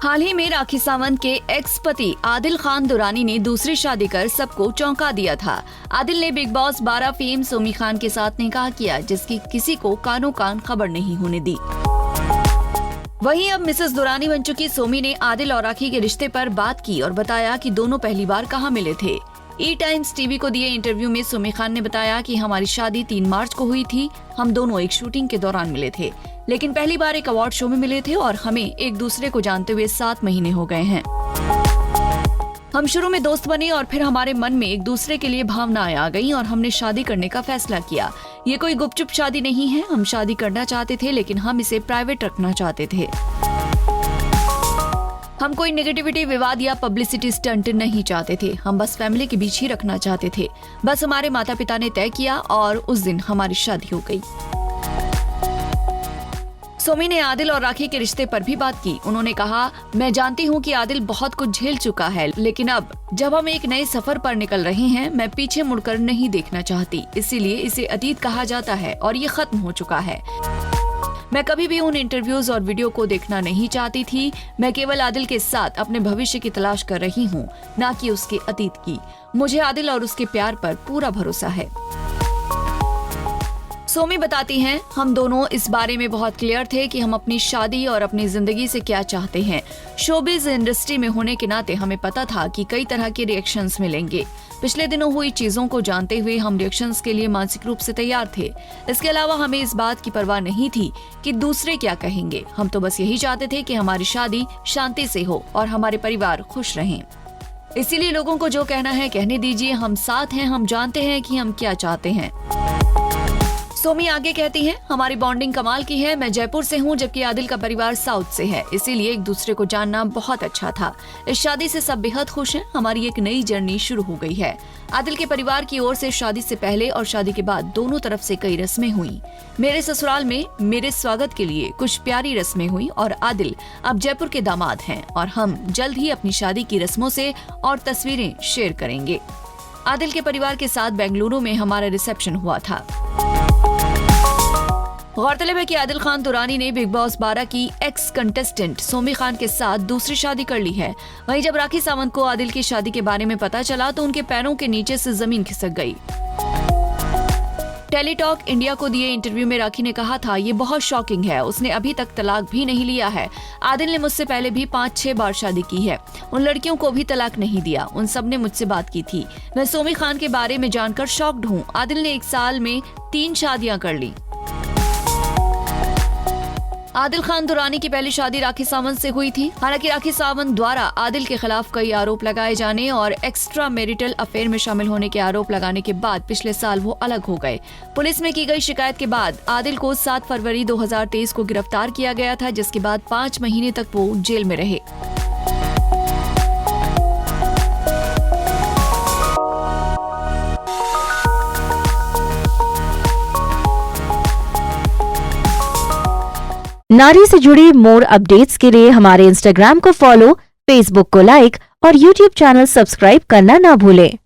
हाल ही में राखी सावंत के एक्स पति आदिल खान दुरानी ने दूसरी शादी कर सबको चौंका दिया था। आदिल ने बिग बॉस 12 फेम सोमी खान के साथ निकाह किया, जिसकी किसी को कानो कान खबर नहीं होने दी। वहीं अब मिसेस दुरानी बन चुकी सोमी ने आदिल और राखी के रिश्ते पर बात की और बताया कि दोनों पहली बार कहां मिले थे। ई टाइम्स टीवी को दिए इंटरव्यू में सोमी खान ने बताया कि हमारी शादी 3 मार्च को हुई थी। हम दोनों एक शूटिंग के दौरान मिले थे, लेकिन पहली बार एक अवार्ड शो में मिले थे और हमें एक दूसरे को जानते हुए 7 महीने हो गए हैं। हम शुरू में दोस्त बने और फिर हमारे मन में एक दूसरे के लिए भावनाएं आ गईं और हमने शादी करने का फैसला किया। ये कोई गुपचुप शादी नहीं है। हम शादी करना चाहते थे, लेकिन हम इसे प्राइवेट रखना चाहते थे। हम कोई नेगेटिविटी, विवाद या पब्लिसिटी स्टंट नहीं चाहते थे। हम बस फैमिली के बीच ही रखना चाहते थे। बस हमारे माता पिता ने तय किया और उस दिन हमारी शादी हो गई। सोमी ने आदिल और राखी के रिश्ते पर भी बात की। उन्होंने कहा, मैं जानती हूँ कि आदिल बहुत कुछ झेल चुका है, लेकिन अब जब हम एक नए सफर पर निकल रहे हैं, मैं पीछे मुड़कर नहीं देखना चाहती। इसीलिए इसे अतीत कहा जाता है और ये खत्म हो चुका है। मैं कभी भी उन इंटरव्यूज और वीडियो को देखना नहीं चाहती थी। मैं केवल आदिल के साथ अपने भविष्य की तलाश कर रही हूँ, न कि उसके अतीत की। मुझे आदिल और उसके प्यार पर पूरा भरोसा है। सोमी बताती हैं, हम दोनों इस बारे में बहुत क्लियर थे कि हम अपनी शादी और अपनी जिंदगी से क्या चाहते हैं। शोबिज इंडस्ट्री में होने के नाते हमें पता था कि कई तरह के रिएक्शंस मिलेंगे। पिछले दिनों हुई चीजों को जानते हुए हम रिएक्शंस के लिए मानसिक रूप से तैयार थे। इसके अलावा हमें इस बात की परवाह नहीं थी कि दूसरे क्या कहेंगे। हम तो बस यही चाहते थे कि हमारी शादी शांति से हो और हमारे परिवार खुश रहें। इसीलिए लोगों को जो कहना है कहने दीजिए। हम साथ हैं, हम जानते हैं कि हम क्या चाहते हैं। सोमी आगे कहती हैं, हमारी बॉन्डिंग कमाल की है। मैं जयपुर से हूँ, जबकि आदिल का परिवार साउथ से है। इसीलिए एक दूसरे को जानना बहुत अच्छा था। इस शादी से सब बेहद खुश हैं। हमारी एक नई जर्नी शुरू हो गई है। आदिल के परिवार की ओर से शादी से पहले और शादी के बाद दोनों तरफ से कई रस्में हुई। मेरे ससुराल में मेरे स्वागत के लिए कुछ प्यारी रस्में हुई और आदिल अब जयपुर के दामाद हैं और हम जल्द ही अपनी शादी की रस्मों से और तस्वीरें शेयर करेंगे। आदिल के परिवार के साथ बेंगलुरु में हमारा रिसेप्शन हुआ था। गौरतलब है कि आदिल खान दुरानी ने बिग बॉस 12 की एक्स कंटेस्टेंट सोमी खान के साथ दूसरी शादी कर ली है। वहीं जब राखी सावंत को आदिल की शादी के बारे में पता चला तो उनके पैरों के नीचे से जमीन खिसक गई। टेलीटॉक इंडिया को दिए इंटरव्यू में राखी ने कहा था, ये बहुत शॉकिंग है। उसने अभी तक तलाक भी नहीं लिया है। आदिल ने मुझसे पहले भी 5-6 बार शादी की है। उन लड़कियों को भी तलाक नहीं दिया। उन सब ने मुझसे बात की थी। मैं सोमी खान के बारे में जानकर शॉक्ड हूँ। आदिल ने 1 साल में 3 शादियां कर ली। आदिल खान दुरानी की पहली शादी राखी सावंत से हुई थी। हालांकि राखी सावंत द्वारा आदिल के खिलाफ कई आरोप लगाए जाने और एक्स्ट्रा मैरिटल अफेयर में शामिल होने के आरोप लगाने के बाद पिछले साल वो अलग हो गए। पुलिस में की गई शिकायत के बाद आदिल को 7 फरवरी 2023 को गिरफ्तार किया गया था, जिसके बाद 5 महीने तक वो जेल में रहे। नारी से जुड़ी मोर अपडेट्स के लिए हमारे इंस्टाग्राम को फॉलो, फेसबुक को लाइक और यूट्यूब चैनल सब्सक्राइब करना ना भूलें।